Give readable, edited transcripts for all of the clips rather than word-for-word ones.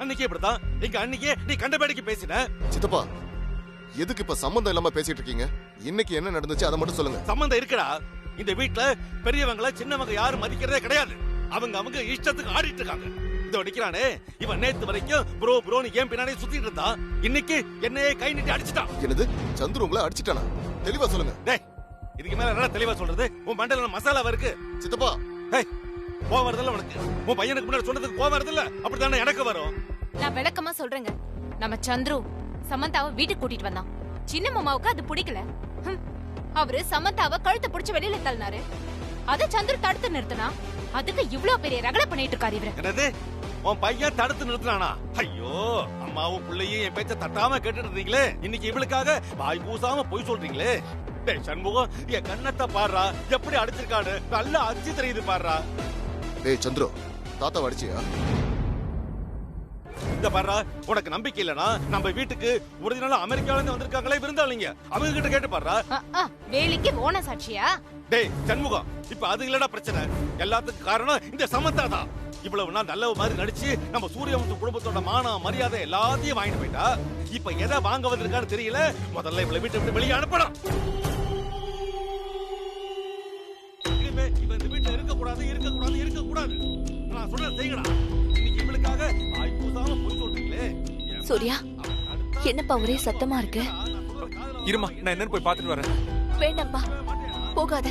அன்னைக்கு இப்படிதான் எங்க அன்னைக்கே நீ கண்டபடிக்கு பேசின. சித்தப்பா, எதுக்கு இப்ப சம்பந்தம் இல்லாம பேசிட்டு இருக்கீங்க? இன்னைக்கு என்ன நடந்துச்சு அதை மட்டும் சொல்லுங்க. சம்பந்தம் இருக்குடா. இந்த வீட்டுல பெரியவங்கள சின்னவங்க யாரும் மதிக்கிறதே கிடையாது. அவங்க இஷ்டத்துக்கு ஆடிட்டு இருக்காங்க. இதோ நிக்கிறானே இவன் நேத்து வரைக்கும் ப்ரோ ப்ரோன்னு ஏன் பின்னாடி சுத்திட்டு இருந்தான். இன்னைக்கு என்னையே கை நீட்டி அடிச்சுட்டான். என்னது? சந்துரு உங்களை அடிச்சுட்டானா? தெளிவா சொல்லுங்க. டேய், இதுக்கு மேல என்ன தெளிவா சொல்றது? உன் மண்டல மசாலாவா இருக்கு. சித்தப்பா, கோவம் வருதுல்ல உனக்கு? உன் பையனுக்கு முன்னாடி சொன்னதுக்கு கோவம் வருதுல்ல? அப்படித்தானே எனக்கு வரும். நான் விளக்கமா சொல்றேங்க. நம்ம சந்துரு சமந்தாவை வீட்டுக்கு கூட்டிட்டு வந்தான். சின்ன மாமாவுக்கு அது பிடிக்கல. அவரு சமந்தாவை கழுத்தை பிடிச்சு வெளியில தள்ளினாரு. அத சந்துரு தடுத்து நிறுத்தினா. அதுக்கு இவ்வளவு பெரிய ரகலை பண்ணிட்டு இருக்காரு இவரு. என்னது? உன் பையன் தடுத்து நிறுத்தினானா? ஐயோ, அம்மாவும் பிள்ளையும் என் பேச்ச தட்டாம கேட்டுட்டு இருந்தீங்களே, இன்னைக்கு இவளுக்காக வாய் பூசாம போய் சொல்றீங்களே. டேய் சண்முகம், என் கண்ணத்தை பாடுறா, எப்படி அடிச்சிருக்கானு நல்லா அடிச்சு தெரியுது பாடுறா. டேய் சந்துரு, தாத்தா அடிச்சியா? இந்த பாரு, உனக்கு நம்பிக்கை இல்லனா நம்ம வீட்டுக்கு ஒரிஜினலா அமெரிக்கால இருந்து வந்திருக்காங்களே விருந்தாளிங்க, அவங்க கிட்ட கேட்டு பாரு. வேலைக்கு ஓன சாட்சியா? டேய் சண்முகம், இப்ப அது இல்லடா பிரச்சனை. எல்லாத்துக்கும் காரணம் இந்த சமந்தா தான். இவ்வளவு நாள் நல்ல மாதிரி நடிச்சு நம்ம சூரியவம்ச குடும்பத்தோட மான மரியாதை எல்லாத்தையும் வாங்கிட்டு போயிட்டா. இப்ப எதை வாங்க வந்திருக்கான்னு தெரியல. முதல்ல இவளை வீட்டை விட்டு வெளியே அனுப்பணும். இனிமே இவ இந்த வீட்டுல இருக்க கூடாது. நான் சொல்றேன் செய்யடா. இன்னைக்கு இவளுக்காக வாய் பூசாம போய் சொல்றீங்களே. சூர்யா, என்னப்பா ஒரே சத்தமா இருக்கு? இருமா, நான் என்னன்னு போய் பாத்துட்டு வரேன். வேண்டாம்ப்பா, போகாத,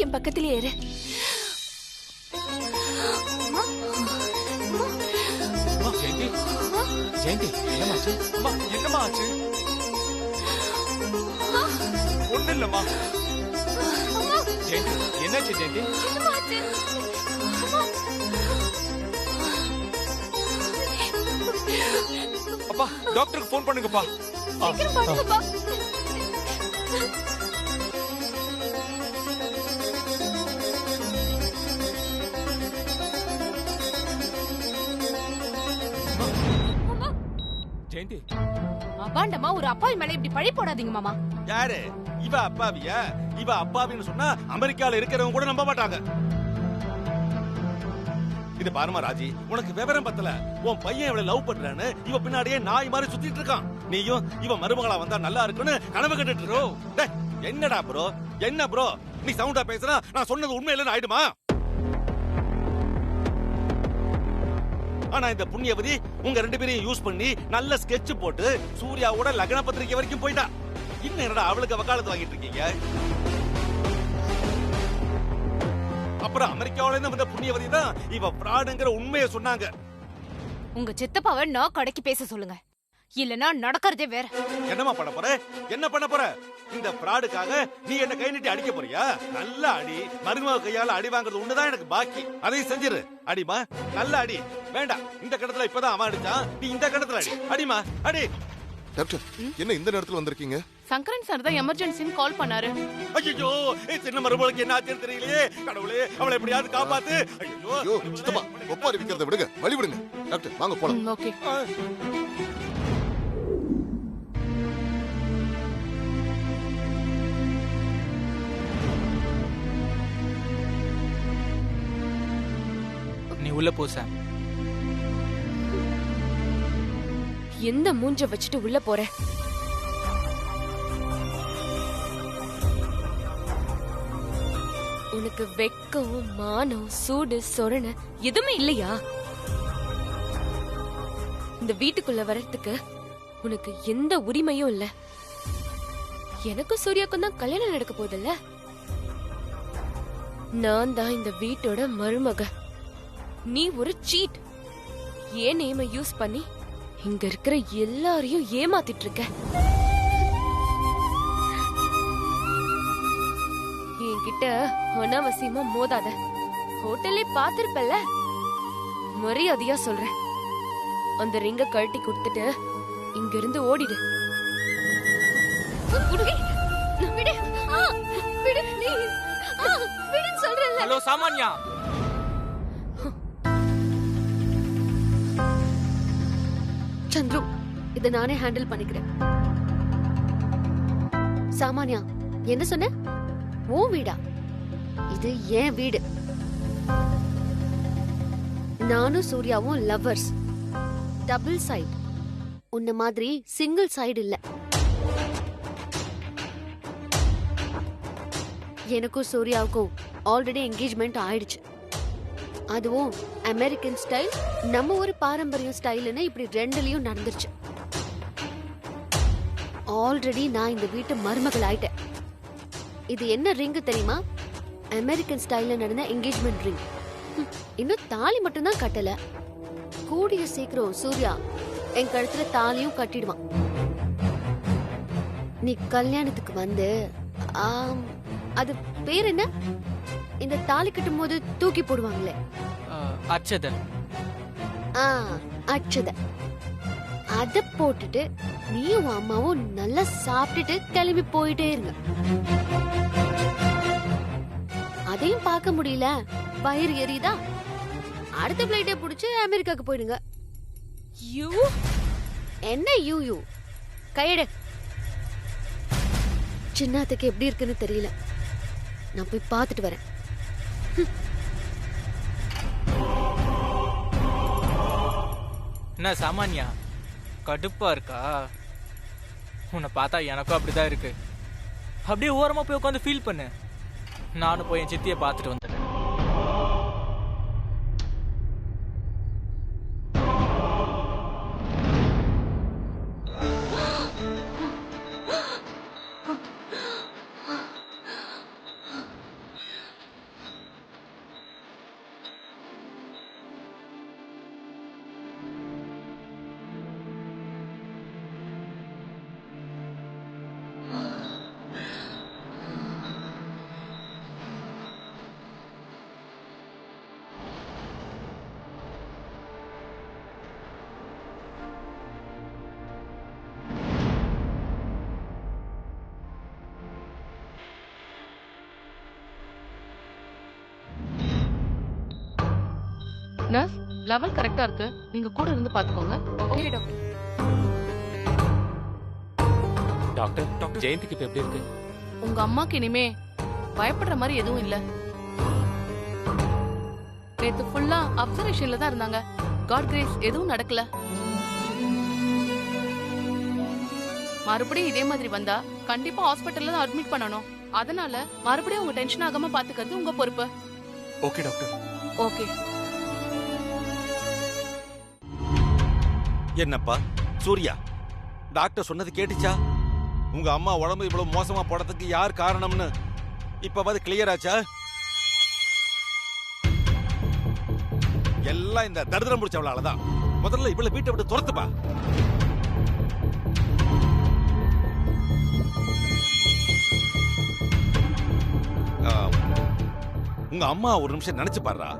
என் பக்கத்திலே ஏறு. ஜெயந்தி, என்னம்மா ஆச்சு? ஒண்ணு இல்லம்மா. ஜெயந்தி, என்னாச்சு ஜெயந்தி? அப்பா, டாக்டருக்கு போன் பண்ணுங்கப்பா. ஜெயந்தி, அபாண்டமா ஒரு அப்பாவி மேல இப்படி பழி போடாதீங்க மாமா. யாரு இவ அப்பாவியா? இவ அப்பாவின்னு சொன்னா அமெரிக்கால இருக்கிறவங்க கூட நம்ப மாட்டாங்க. இது பாருமா ராஜி, உனக்கு விவரம் பத்தல. உன் பையன் இவளை லவ் பண்றான்னு இவ பின்னாடியே நாய் மாதிரி சுத்திட்டு இருக்கான். நீயும் இவ மருமகளா வந்தா நல்லா இருக்குன்னு கனவு கட்டுட்டு இருக்கோ. என்னடா ப்ரோ, என்ன ப்ரோ நீ சவுண்டா பேசுறா? நான் சொன்னது உண்மை இல்லைன்னு ஆயிடுமா? ஆனா இந்த புண்ணியவதி உங்க ரெண்டு பேரையும் யூஸ் பண்ணி நல்ல ஸ்கெட்ச் போட்டு சூர்யாவோட லக்ன பத்திரிக்கை வரைக்கும் போயிட்டா. இன்னும் என்னடா அவளுக்கு வக்காலத்து வாங்கிட்டு இருக்கீங்க? அப்புறம் அமெரிக்காவில இருந்து வந்த புண்ணியவதி தான் இவ பிராடுங்கிற உண்மையை சொன்னாங்க. உங்க சித்தப்பாவை நான் கடைக்கு பேச சொல்லுங்க, இல்லனா நடக்கிறதே வேற. என்னமா பண்ண போற? என்ன பண்ண போற? இந்த பிராடுக்காக நீ என்ன கை நீட்டி அடிக்க போறியா? நல்லா அடி. மருமக கையால அடி வாங்குறது ஒண்ணுதான் எனக்கு பாக்கி. அதையும் செஞ்சிரு. அடிமா, நல்லா அடி. வேண்டாம், இந்த கடத்துல இப்பதான் அவன் அடிச்சான், நீ இந்த கடத்துல அடி. அடிமா, அடி. டாக்டர், என்ன இந்த நேரத்துல வந்திருக்கீங்க? சங்கரன் சார் தான் எமர்ஜென்சின்னு கால் பண்ணாரு. ஐயோ, சின்ன மருமகளுக்கு என்ன ஆச்சுன்னு தெரியலையே. கடவுளே, அவளை எப்படியாவது காப்பாத்து. ஐயோ சித்தப்பா, ஒப்பாரி விக்கிறத விடுங்க, வழி விடுங்க. டாக்டர் வாங்க போலாம். ஓகே. நீ உள்ள போ சாம். எந்த மூஞ்ச வச்சுட்டு உள்ள போற? உனக்கு வெக்கம், மானம், சூடு, சொரண எதுவுமே இல்லையா? இந்த வீட்டுக்குள்ள வர்றதுக்கு உனக்கு எந்த உரிமையும் இல்ல. எனக்கும் சூர்யாக்கும் தான் கல்யாணம் நடக்க போதில்ல. நான் தான் இந்த வீட்டோட மருமக. நீ ஒரு சீட். ஏன் நேம யூஸ் பண்ணி இங்க இருக்கிற எல்லாரையும் ஏமாத்திட்டு இருக்க. என்கிட்ட அனாவசியமா மோதாத. ஹோட்டல்லே பாத்திருப்பல்ல, மரியாதையா சொல்றேன். அந்த ரிங்க கழட்டி கொடுத்துட்டு இங்க இருந்து ஓடிடு. ஹலோ சாமான்யா. சந்துரு, இத நானே ஹேண்டில் பண்ணிக்கிறேன். சாமான்யா, என்ன சொன்ன? உன் வீடா? இது என் வீடு. நானும் சூர்யாவும் லவ்வர்ஸ். Double side. உன்ன மாதிரி சிங்கிள் சைடு இல்ல. எனக்கும் சூர்யாவுக்கும் ஆல்ரெடி என்கேஜ்மெண்ட் ஆயிடுச்சு. அதுவும் அமெரிக்கன் ஸ்டைல், நம்ம ஒரு பாரம்பரியம் ஸ்டைல்னு இப்படி ரெண்டுலயும் நடந்துருச்சு. ஆல்ரெடி நான் இந்த வீட்டு மருமகள் ஆயிட்டேன். இது என்ன ரிங் தெரியுமா? அமெரிக்கன் ஸ்டைல்ல நடந்த என்கேஜ்மெண்ட் ரிங். இன்னும் தாலி மட்டும் தான் கட்டல. கூடிய சீக்கிரம் சூர்யா என் கழுத்துல தாலியும் கட்டிடுவான். நீ கல்யாணத்துக்கு வந்து அது பேர் என்ன? இந்த தாலி கட்டும் போது தூக்கி போடுவாங்களே, அச்சத. அச்சத. அத போட்டுட்டு நீயும் அம்மாவும் நல்லா சாப்பிட்டுட்டு கிளம்பி போயிட்டே இருங்க. அதையும் பார்க்க முடியல, வயிறு எரியுதா, அடுத்த பிளைட்டை புடிச்சு அமெரிக்காக்கு போயிடுங்க. யூ என்ன யூ? கையெடு. சின்னத்துக்கு எப்படி இருக்குன்னு தெரியல, நான் போய் பார்த்துட்டு வரேன். என்ன சாமானியா, கடுப்பா இருக்கா? உன்னை பார்த்தா எனக்கும் அப்படிதான் இருக்கு. அப்படியே ஓரமா போய் உட்காந்து ஃபீல் பண்ணு. நானும் போய் என் சித்தியை பார்த்துட்டு வந்துடுறேன். நர்ஸ், லெவல் கரெக்டா இருக்கு. நீங்க கூட இருந்து பாத்துக்கோங்க. Okay doctor. டாக்டர் ஜெயந்திக்கு இப்ப எப்படி இருக்கு? உங்க அம்மாக்கு இனிமே பயப்படுற மாதிரி எதுவும் இல்ல. நேத்து ஃபுல்லா அப்சர்வேஷன்ல தான் இருந்தாங்க. காட் கிரேஸ் எதுவும் நடக்கல. மறுபடியும் இதே மாதிரி வந்தா கண்டிப்பா ஹாஸ்பிட்டல்ல தான் அட்மிட் பண்ணணும். அதனால மறுபடியும் உங்க டென்ஷன் ஆகாம பாத்துக்கிறது உங்க பொறுப்பு. Okay doctor. ஓகே. என்னப்பா சூர்யா, டாக்டர் சொன்னது கேட்டுச்சா? உங்க அம்மா உடம்பு இவ்வளவு மோசமா போறதுக்கு யார் காரணம்னு இப்பவாது கிளியர் ஆச்சா? எல்லாம் இந்த தரித்திரம் முடிச்சவளாலதான். முதல்ல இவ்வளவு வீட்டை விட்டு துரத்துப்பா. உங்க அம்மா ஒரு நிமிஷம் நினைச்சு பாருடா.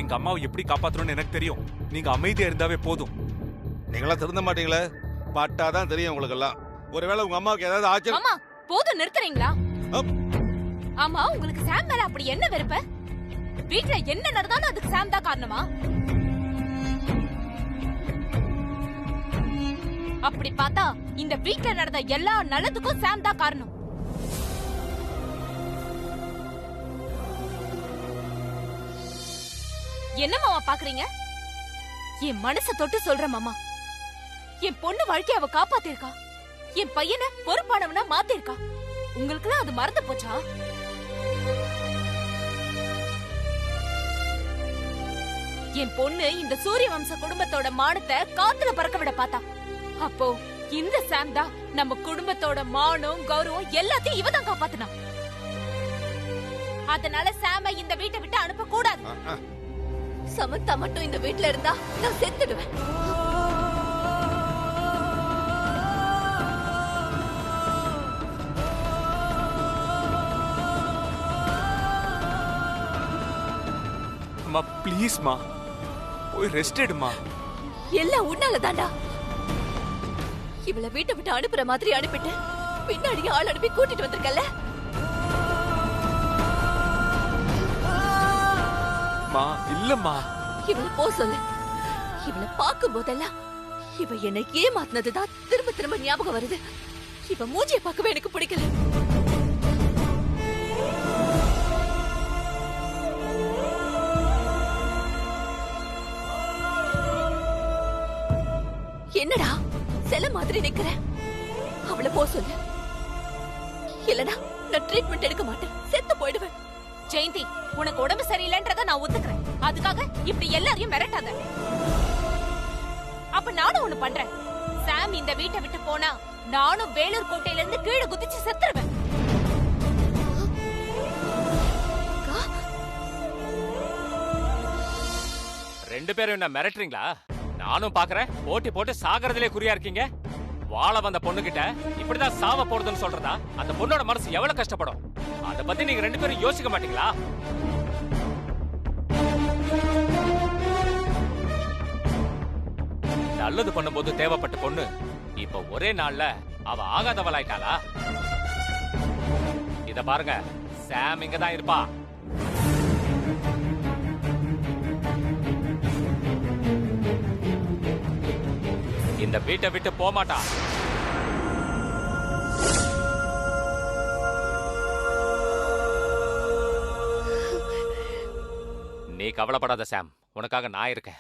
எங்க அம்மாவை எப்படி காப்பாத்தணும்னு எனக்கு தெரியும். நீங்க அமைதியா இருந்தாவே போதும். நீங்களா திருந்த மாட்டீங்களே, பட்டாதான் தெரியும் உங்களுக்கு எல்லாம். ஒருவேளை உங்க அம்மாவுக்கு ஏதாவது ஆச்சு. மாமா போதும், நிறுத்துறீங்களா? ஆமா, உங்களுக்கு சாம் மேல அப்படி என்ன வெறுப்பு? வீட்ல என்ன நடந்தாலும் அதுக்கு சாம் தான் காரணமா? அப்படி பார்த்தா இந்த வீட்ல நடந்த எல்லா நல்லதுக்கும் சாம் தான் காரணம். என்ன மாமா பாக்குறீங்க? என் மனச தொட்டு சொல்ற மாமா, என் பொண்ணு வாழ்க்கைய அவ காப்பாத்திருக்கா. என் பையனை பொறுப்பானவனா மாத்திருக்கா. உங்களுக்குலாம் அது மறந்து போச்சா? என் பொண்ணு இந்த சூரிய வம்ச குடும்பத்தோட மானத்தை காத்துல பறக்க விட பார்த்தா. அப்போ இந்த சாம் தான் நம்ம குடும்பத்தோட மானம் கௌரவம் எல்லாத்தையும் இவதான் காப்பாத்தினா. அதனால சாம இந்த வீட்டை விட்டு அனுப்ப கூடாது. சமந்தா மட்டும் இந்த வீட்ல இருந்தா நான் செத்துடுவேன். அம்மா ப்ளீஸ் மா, போய் ரெஸ்ட் எடுமா. எல்லாம் உன்னால தாண்டா. இவளை வீட்டை விட்டு அனுப்புற மாதிரி அனுப்பிட்டு பின்னாடி ஆள் அனுப்பி கூட்டிட்டு வந்திருக்கல. மா இல்லம்மா, இவளை போ சொல்லு. இவளை பார்க்கும் போதெல்லாம் இவ என்னை ஏமாத்தினதுதான் திரும்ப திரும்ப ஞாபகம் வருது. இவ மூஞ்சியை பார்க்கவே எனக்கு பிடிக்கல. என்னடா செல மாதிரி நிக்கிற? அவளை போ சொல்லு, இல்லனா நான் ட்ரீட்மெண்ட் எடுக்க மாட்டேன், செத்து போயிடுவேன். ஜெயந்தி, உனக்கு உடம்பு சரியில்லைன்றத நான் ஒத்துக்கிறேன். அதுக்காக இப்படி எல்லாரையும் மிரட்டாத. அப்ப நானும் ஒண்ணு பண்றேன். சாம் இந்த வீட்டை விட்டு போனா நானும் வேலூர் கோட்டையில இருந்து கீழே குதிச்சு செத்துருவேன். ரெண்டு பேரும் என்ன மிரட்டுறீங்களா? நானும் பாக்குறேன். போட்டி போட்டு சாகறதுலே குறியா இருக்கீங்க. வாழ வந்த பொண்ணு கிட்ட இப்படிதான் சாவ போறதுன்னு சொல்றதா? அந்த பொண்ணோட மனசு எவ்வளவு கஷ்டப்படும். அத பத்தி நீங்க ரெண்டு பேரும் யோசிக்க மாட்டீங்களா? நல்லது பண்ணும்போது தேவைப்பட்ட பொண்ணு இப்ப ஒரே நாள்ல அவ ஆகாதவளாயிட்டாளா? இத பாருங்க, சாம் இங்கதான் இருப்பா. இந்த வீட்டை விட்டு போக மாட்டா. நீ கவலைப்படாத சாம், உனக்காக நான் இருக்கேன்.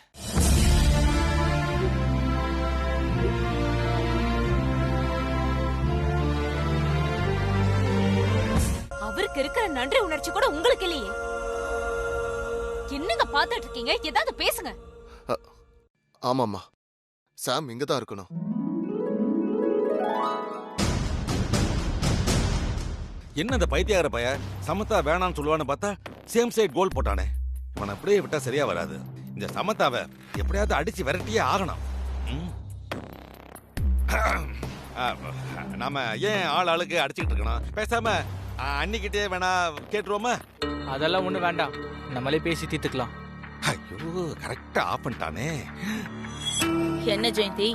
அவருக்கு இருக்கிற நன்றி உணர்ச்சி கூட உங்களுக்கு இல்லையே. என்னங்க பாத்துட்டு இருக்கீங்க? ஏதாவது பேசுங்க. ஆமாம்மா, சாம் இங்க தான் இருக்கணும். என்ன இந்த பைத்தியார பைய சமத்தா வேணான்னு சொல்லுவான்னு பார்த்தா சேம் சைட் கோல் போட்டானே. இவன் அப்படியே விட்டா சரியா வராது. இந்த சமத்தாவை எப்படியாவது அடிச்சு விரட்டியே ஆகணும். நாம ஏன் ஆள் ஆளுக்கு அடிச்சுக்கிட்டு இருக்கணும்? பேசாம அன்னிக்கிட்டே வேணா கேட்டுருவோமா? அதெல்லாம் ஒண்ணு வேண்டாம், நம்மளே பேசி தீர்த்துக்கலாம். ஐயோ, கரெக்டா ஆஃப் பண்ணிட்டானே. என்ன ஜெயந்தி,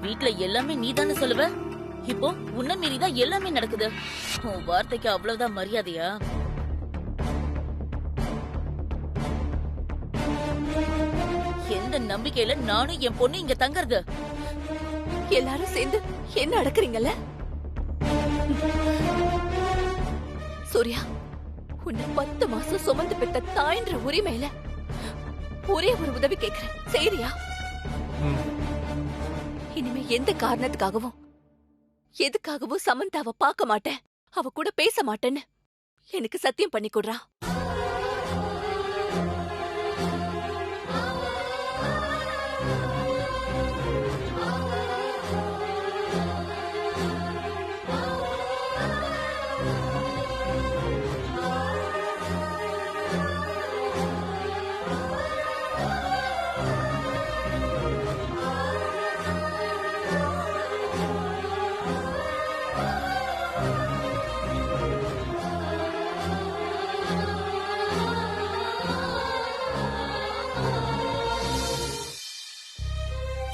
வீட்ல எல்லாமே நீதானே சொல்லுவ? இப்போ உன்ன மீறிதான் எல்லாமே நடக்குது. உன் வார்த்தைக்கு அவ்வளவுதான் மரியாதையா? எந்த நம்பிக்கையில நானும் என் பொண்ணு இங்க தங்கறது? எல்லாரும் சேர்ந்து என்ன அடக்குறீங்கல்ல? சூர்யா, உன்னை 10 மாசம் சுமந்து பெற்ற தாயின்ற உரிமையில ஒரே ஒரு உதவி கேக்குறேன், செய்றியா? இனிமே எந்த காரணத்துக்காகவும் எதுக்காகவும் சமந்தாவை பார்க்க மாட்டேன், அவ கூட பேச மாட்டேன்னு எனக்கு சத்தியம் பண்ணி கொடுறா.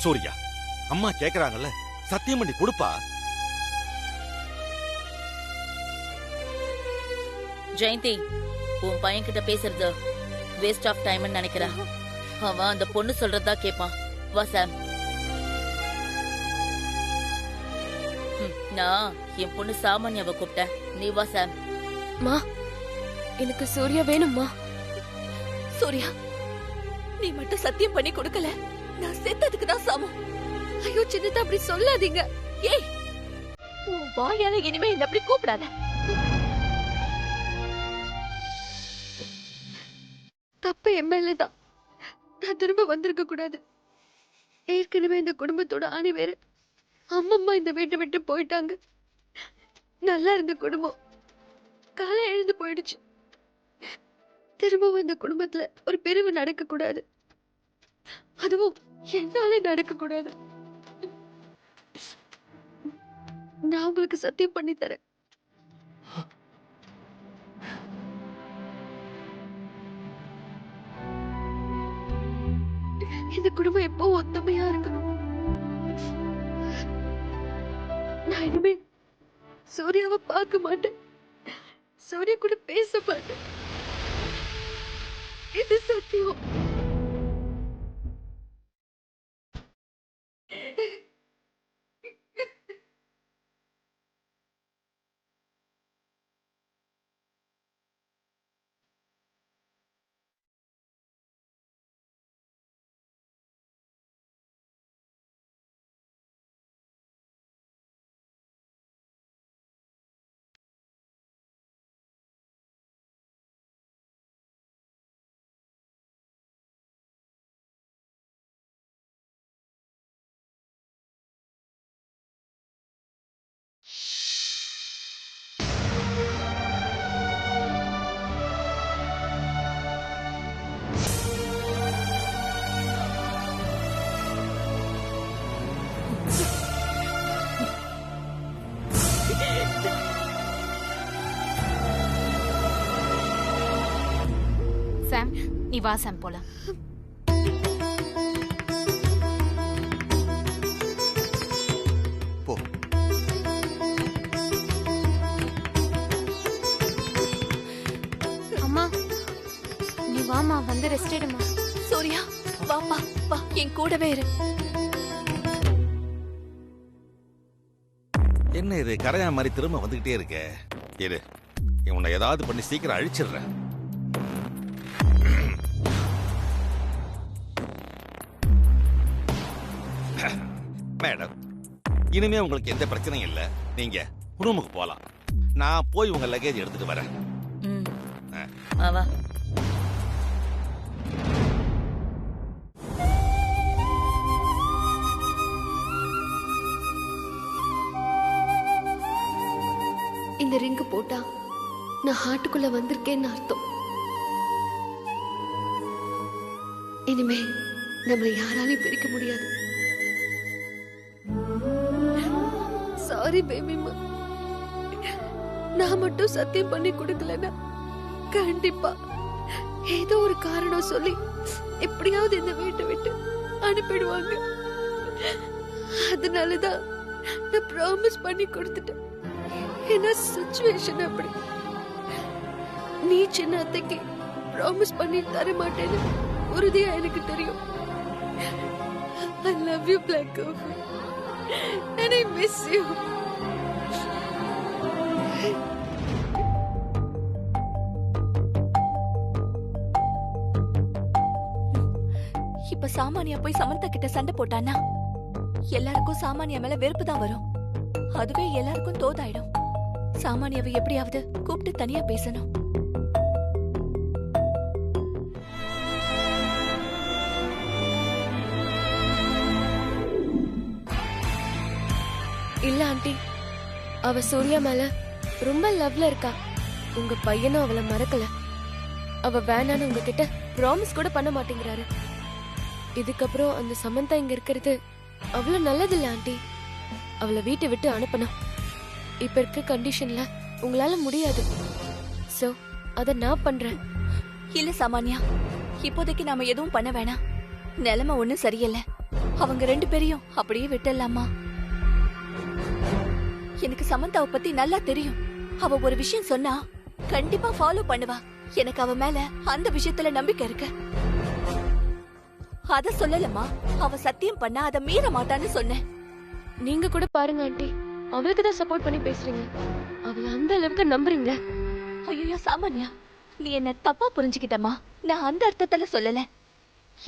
சூர்யா, அம்மா கேக்குறாங்கல்ல, சத்தியம் பண்ணி கொடுப்பா. ஜெயந்தி, உன் பையன் கிட்ட பேசுறது வேஸ்ட் ஆஃப் டைம் நினைக்கிறேன். அவன் அந்த பொண்ணு சொல்றதா கேப்பான். வா சாம். நான் என் பொண்ணு சாமான்யாவை கூப்பிட்டேன், நீ வா சாம். மா, எனக்கு சூர்யா வேணும்மா. சூர்யா, நீ மட்டும் சத்தியம் பண்ணி கொடுக்கல, நான் செத்ததுக்கு தான் சமம். ஐயோ சின்னதா அப்படி சொல்லாதீங்க. ஏய், உன் வாயால இனிமே என்ன அப்படி கூப்பிடாத. தப்பு என் மேலதான். நான் திரும்ப வந்திருக்க கூடாது. ஏற்கனவே இந்த குடும்பத்தோட ஆணி வேறு. அம்மம்மா இந்த வீட்டை விட்டு போயிட்டாங்க. நல்லா இருந்த குடும்பம் காலம் எழுந்து போயிடுச்சு. திரும்பவும் இந்த குடும்பத்துல ஒரு பிரிவு நடக்க கூடாது. அதுவும் என்னாலே நடக்க கூடாது. நான் உங்களுக்கு சத்தியம் பண்ணி தரேன். இந்த குடும்பம் எப்போ ஒத்துமையா இருக்கணும். நான் இனிமே சூர்யாவை பார்க்க மாட்டேன், சூர்யா கூட பேச மாட்டேன். இது சத்தியம். நீ வா சாம் போலாம். போ. அம்மா நீ வாமா, வந்து ரெஸ்ட் எடுமா. சூர்யா வாப்பா வா, என் கூடவே இரு. என்ன இது கரையா மாதிரி திரும்ப வந்துகிட்டே இருக்க? இரு, உன்னை ஏதாவது பண்ணி சீக்கிரம் அழிச்சிடுறேன். மேடம், இனிமே உங்களுக்கு எந்த பிரச்சனையும் இல்ல. நீங்க ரூமுக்கு போலாம். நான் போய் உங்க லக்கேஜ் எடுத்துட்டு வரேன். வா வா. இந்த ரிங்கு போட்டா நான் ஹார்ட்டுக்குள்ள வந்திருக்கேன்னு அர்த்தம். இனிமே நம்மளை யாராலையும் பிரிக்க முடியாது. சாரி பேபிமா, நான் மட்டும் சத்தியம் பண்ணி கொடுக்கலன்னா கண்டிப்பா ஏதோ ஒரு காரணம் சொல்லி எப்படியாவது இந்த வீட்டை விட்டு அனுப்பிடுவாங்க. அதனாலதான் நான் ப்ராமிஸ் பண்ணி கொடுத்துட்டேன். என்ன சிச்சுவேஷன் அப்படி. நீ சின்ன அத்தைக்கு ப்ராமிஸ் பண்ணி தர மாட்டேன்னு உறுதியா எனக்கு தெரியும். I love you, Black Coffee. And I miss you. இப்ப சாமானியா போய் சமந்தா கிட்ட சண்டை போட்டானா எல்லாருக்கும் சாமானியா மேல வெறுப்பு தான் வரும். அதுவே எல்லாருக்கும் தோதாயிடும். சாமானியாவை எப்படியாவது கூப்பிட்டு தனியா பேசணும். இல்ல ஆண்டி, அவ சூர்யா மேல ரொம்ப லவ்ல இருக்கா. உங்க பையனும் அவளை மறக்கல. அவ வேணான்னு உங்ககிட்ட ப்ராமிஸ் கூட பண்ண மாட்டேங்கிறாரு. இதுக்கப்புறம் அந்த சமந்தா இங்க இருக்கிறது அவ்வளவு நல்லதில்ல ஆண்டி. அவளை வீட்டை விட்டு அனுப்பணும். இப்ப இருக்க கண்டிஷன்ல உங்களால முடியாது. சோ அத நான் பண்றேன். இல்ல சாமானியா, இப்போதைக்கு நாம எதுவும் பண்ண வேணாம். நிலைமை ஒண்ணும் சரியில்லை. அவங்க 2 பேரையும் அப்படியே விட்டுடலாமா? எனக்கு சமந்தாவை பத்தி நல்லா தெரியும். அவ ஒரு விஷயம் சொன்னா கண்டிப்பா ஃபாலோ பண்ணுவா. எனக்கு அவ மேல அந்த விஷயத்துல நம்பிக்கை இருக்கு. அத சொல்லலமா, அவ சத்தியம் பண்ணா அத மீற மாட்டான்னு சொன்னேன். நீங்க கூட பாருங்க ஆண்டி, அவளுக்கு தான் சப்போர்ட் பண்ணி பேசுறீங்க. அவளை அந்த அளவுக்கு நம்புறீங்க. ஐயோ சாமானியா, நீ என்ன தப்பா புரிஞ்சுக்கிட்டமா. நான் அந்த அர்த்தத்துல சொல்லல.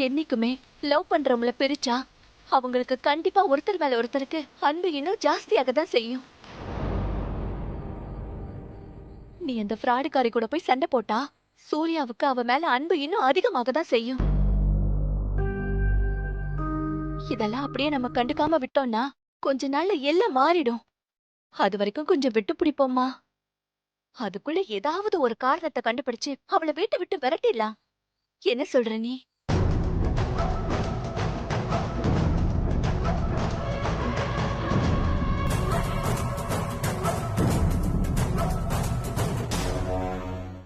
என்னைக்குமே லவ் பண்றவங்கள பிரிச்சா அவங்களுக்கு கண்டிப்பா ஒருத்தர் மேல ஒருத்தருக்கு அன்பு இன்னும் ஜாஸ்தியாக தான் செய்யும். நீ அந்த ஃப்ராடுக்காரி கூட போய் சண்டை போட்டா சூர்யாவுக்கு அவ மேல அன்பு இன்னும் அதிகமாக தான் செய்யும். இதெல்லாம் அப்படியே நம்ம கண்டுக்காம விட்டோம்னா கொஞ்ச நாள்ல எல்லாம் மாறிடும். அது வரைக்கும் கொஞ்சம் விட்டு பிடிப்போமா? அதுக்குள்ள ஏதாவது ஒரு காரணத்தை கண்டுபிடிச்சு அவளை வீட்டை விட்டு விரட்டிடலாம். என்ன சொல்ற நீ?